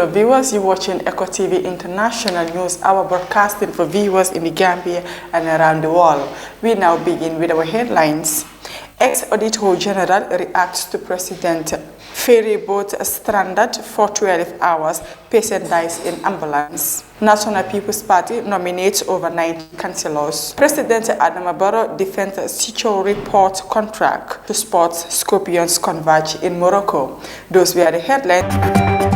Hello viewers, you're watching Eco TV International News, our broadcasting for viewers in the Gambia and around the world. We now begin with our headlines. Ex-Auditor General reacts to President ferry boat stranded for 12 hours, patient dies in ambulance. National People's Party nominates over 90 councillors. President Adama Barrow defends Sicho report contract to sports Scorpions converge in Morocco. Those were the headlines.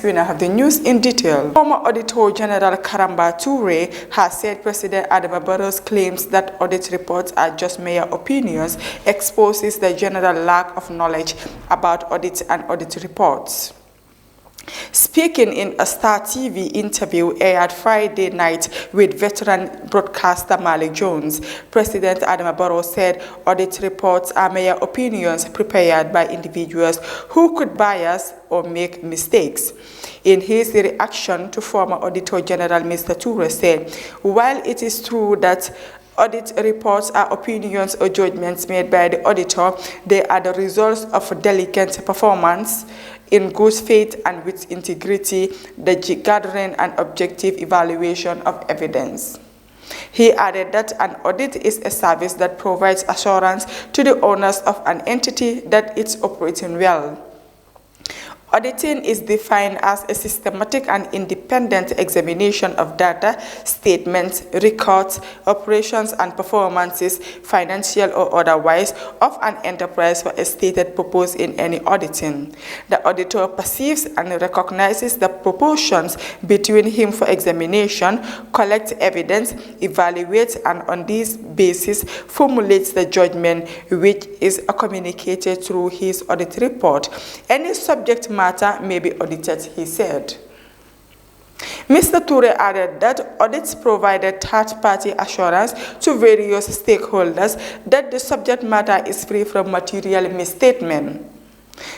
We now have the news in detail. Former Auditor General Karamba Toure has said President Adama Barrow's claims that audit reports are just mere opinions exposes the general lack of knowledge about audits and audit reports. Speaking in a Star TV interview aired Friday night with veteran broadcaster Malik Jones, President Adama Barrow said audit reports are mere opinions prepared by individuals who could bias or make mistakes. In his reaction to former Auditor General Mr. Toure said, while it is true that audit reports are opinions or judgments made by the auditor, they are the results of delicate performance in good faith and with integrity, the gathering and objective evaluation of evidence. He added that an audit is a service that provides assurance to the owners of an entity that it's operating well. Auditing is defined as a systematic and independent examination of data, statements, records, operations and performances, financial or otherwise, of an enterprise for a stated purpose in any auditing. The auditor perceives and recognizes the proportions between him for examination, collects evidence, evaluates, and on this basis formulates the judgment which is communicated through his audit report. Any subject matter may be audited, he said. Mr. Toure added that audits provided third-party assurance to various stakeholders that the subject matter is free from material misstatement.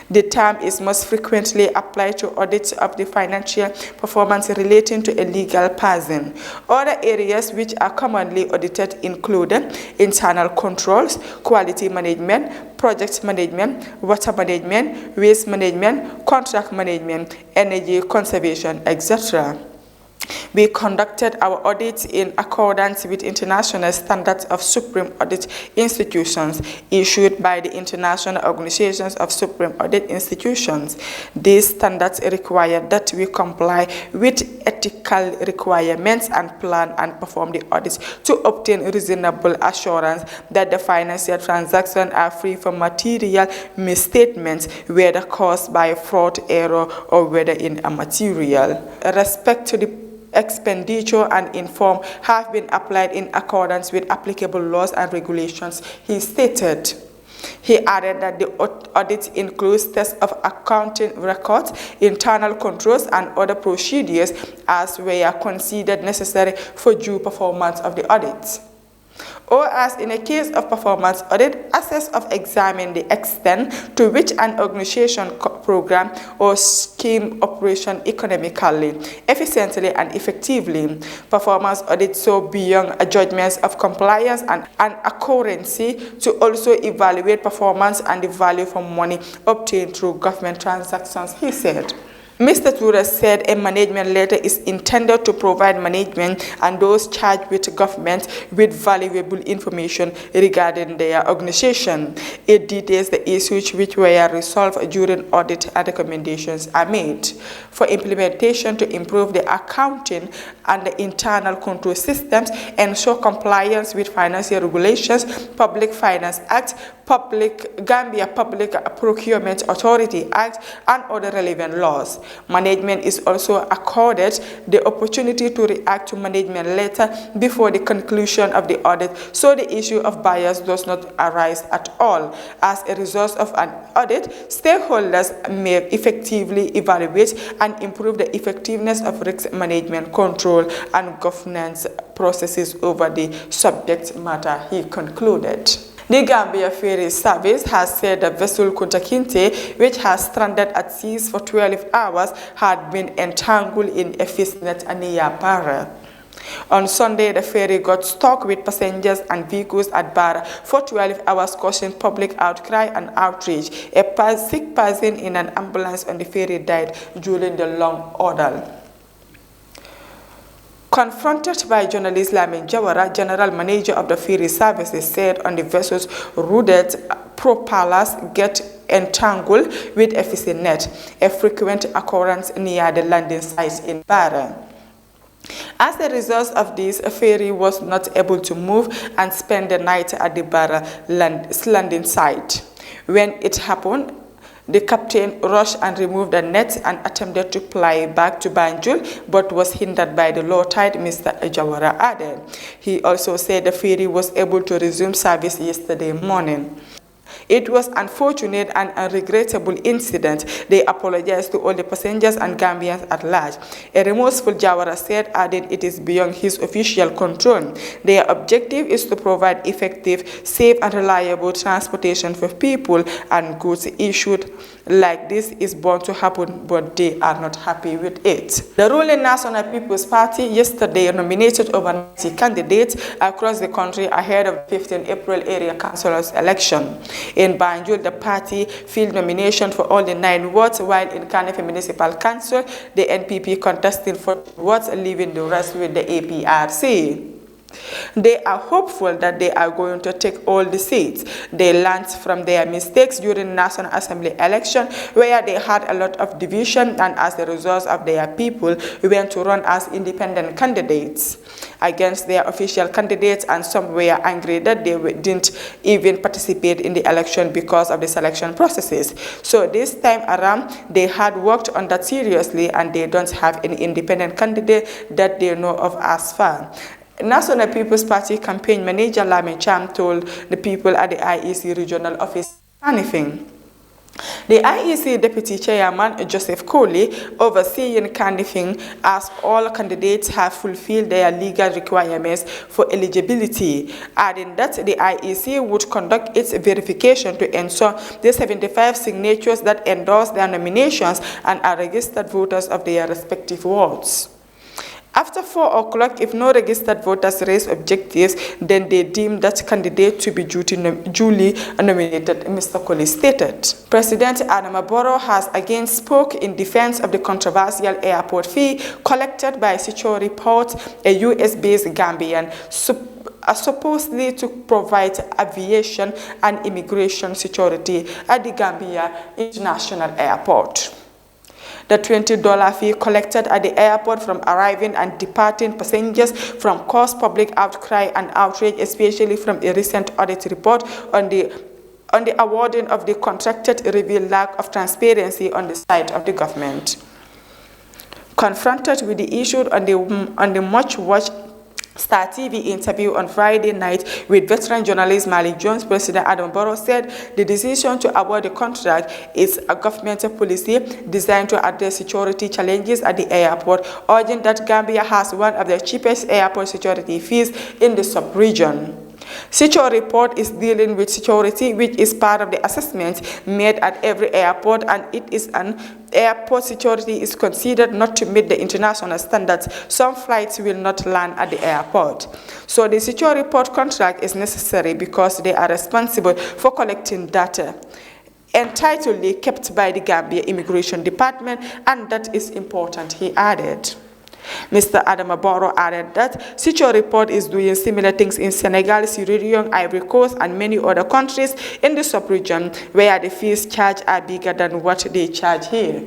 The term is most frequently applied to audits of the financial performance relating to a legal person. Other areas which are commonly audited include internal controls, quality management, project management, water management, waste management, contract management, energy conservation, etc. We conducted our audits in accordance with international standards of supreme audit institutions issued by the International Organizations of Supreme Audit Institutions. These standards require that we comply with ethical requirements and plan and perform the audits to obtain reasonable assurance that the financial transactions are free from material misstatements, whether caused by fraud, error, or whether immaterial. Respect to the expenditure and inform have been applied in accordance with applicable laws and regulations, he stated. He added that the audit includes tests of accounting records, internal controls, and other procedures as were considered necessary for due performance of the audit. Or as in a case of performance audit, assess of examine the extent to which an organization program or scheme operation economically, efficiently and effectively. Performance audits so beyond judgments of compliance and accuracy to also evaluate performance and the value for money obtained through government transactions, he said. Mr. Toure said a management letter is intended to provide management and those charged with government with valuable information regarding their organization. It details the issues which were resolved during audit and recommendations are made for implementation to improve the accounting and the internal control systems, ensure compliance with financial regulations, Public Finance Act, Gambia Public Procurement Authority Act, and other relevant laws. Management is also accorded the opportunity to react to management letter before the conclusion of the audit, so the issue of bias does not arise at all. As a result of an audit, stakeholders may effectively evaluate and improve the effectiveness of risk management, control, and governance processes over the subject matter, he concluded. The Gambia Ferry Service has said the vessel Kunta Kinte, which has stranded at sea for 12 hours, had been entangled in a fishnet near Para. On Sunday, the ferry got stuck with passengers and vehicles at Barra for 12 hours, causing public outcry and outrage. A sick person in an ambulance on the ferry died during the long ordeal. Confronted by journalist Lamin Jawara, general manager of the ferry services, said on the vessel's rooted propellers get entangled with a fishing net, a frequent occurrence near the landing site in Barra. As a result of this, a ferry was not able to move and spend the night at the Barra landing site. When it happened, the captain rushed and removed the net and attempted to fly back to Banjul, but was hindered by the low tide, Mr. Jawara added. He also said the ferry was able to resume service yesterday morning. It was unfortunate and a regrettable incident. They apologized to all the passengers and Gambians at large. A remorseful Jawara said, adding it is beyond his official control. Their objective is to provide effective, safe and reliable transportation for people and goods. Issued like this is bound to happen, but they are not happy with it. The ruling National People's Party yesterday nominated over 90 candidates across the country ahead of the 15 April area councillors election. In Banjul, the party filled nomination for all the 9 wards, while in Kanifing Municipal Council, the NPP contesting for wards, leaving the rest with the APRC. They are hopeful that they are going to take all the seats. They learned from their mistakes during National Assembly election, where they had a lot of division, and as a result of their people went to run as independent candidates against their official candidates, and some were angry that they didn't even participate in the election because of the selection processes. So this time around, they had worked on that seriously, and they don't have any independent candidate that they know of as far. National People's Party campaign manager Lamin Cham told the people at the IEC regional office Kanifing. The IEC Deputy Chairman Joseph Coley, overseeing Kanifing, asked all candidates have fulfilled their legal requirements for eligibility, adding that the IEC would conduct its verification to ensure the 75 signatures that endorse their nominations and are registered voters of their respective wards. After 4 o'clock, if no registered voters raise objectives, then they deem that candidate to be duly nominated, Mr. Coley stated. President Adama Barrow has again spoke in defense of the controversial airport fee collected by SUbcribe, a US-based Gambian, supposedly to provide aviation and immigration security at the Gambia International Airport. The $20 fee collected at the airport from arriving and departing passengers from caused public outcry and outrage, especially from a recent audit report on the awarding of the contracted revealed lack of transparency on the side of the government. Confronted with the issue on the much-watched Star TV interview on Friday night with veteran journalist Malik Jones, President Adama Barrow said the decision to award the contract is a government policy designed to address security challenges at the airport, urging that Gambia has one of the cheapest airport security fees in the sub-region. SUbcribe is dealing with security, which is part of the assessment made at every airport, and it is an airport security is considered not to meet the international standards. Some flights will not land at the airport. So the SUbcribe contract is necessary because they are responsible for collecting data entitledly kept by the Gambia Immigration Department, and that is important, he added. Mr. Adama Barrow added that SUbcribe is doing similar things in Senegal, Sierra Leone, Ivory Coast, and many other countries in the sub-region where the fees charged are bigger than what they charge here.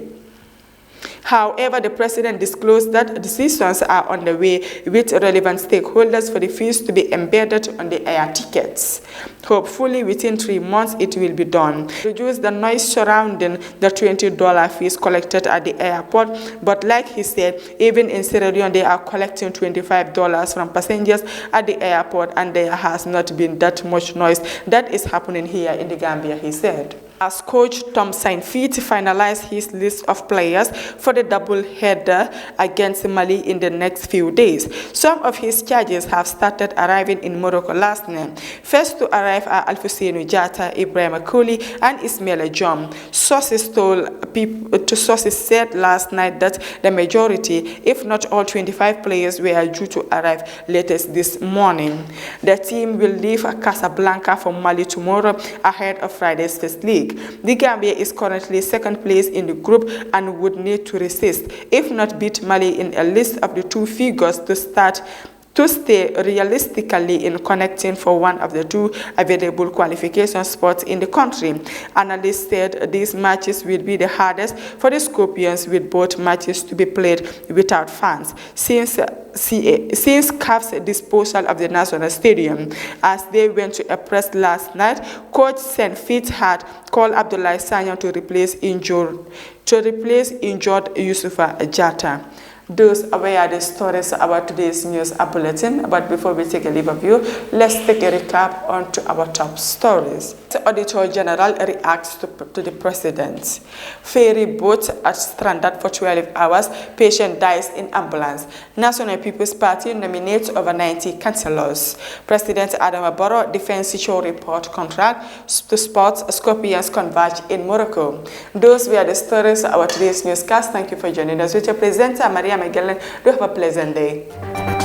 However, the President disclosed that decisions are on the way with relevant stakeholders for the fees to be embedded on the air tickets. Hopefully, within 3 months, it will be done. Reduce the noise surrounding the $20 fees collected at the airport, but like he said, even in Sierra Leone, they are collecting $25 from passengers at the airport, and there has not been that much noise that is happening here in the Gambia, he said. As coach Tom Saintfiet finalized his list of players for the double-header against Mali in the next few days. Some of his charges have started arriving in Morocco last night. First to arrive are Alfousseynou Jatta, Ibrahima Kouli, and Ismaila Diom. Sources told to sources said last night that the majority, if not all 25 players, were due to arrive latest this morning. The team will leave Casablanca for Mali tomorrow ahead of Friday's first leg. The Gambia is currently second place in the group and would need to resist, if not beat Mali in a list of the two figures to stay realistically in connecting for one of the two available qualification spots in the country. Analysts said these matches will be the hardest for the Scorpions, with both matches to be played without fans since CAF's disposal of the National Stadium. As they went to a press last night, coach Saint Fitz had called Abdoulaye Sagnan to replace injured Youssoufa Jatta. Those were the stories about today's news bulletin. But before we take a leave of you, let's take a recap on to our top stories. The Auditor General reacts to the President. Ferry boat stranded for 12 hours. Patient dies in ambulance. National People's Party nominates over 90 councillors. President Adama Barrow defends show report contract to sports. Scorpions converge in Morocco. Those were the stories of our today's newscast. Thank you for joining us. With your presenter, Maria Magellan. Do have a pleasant day.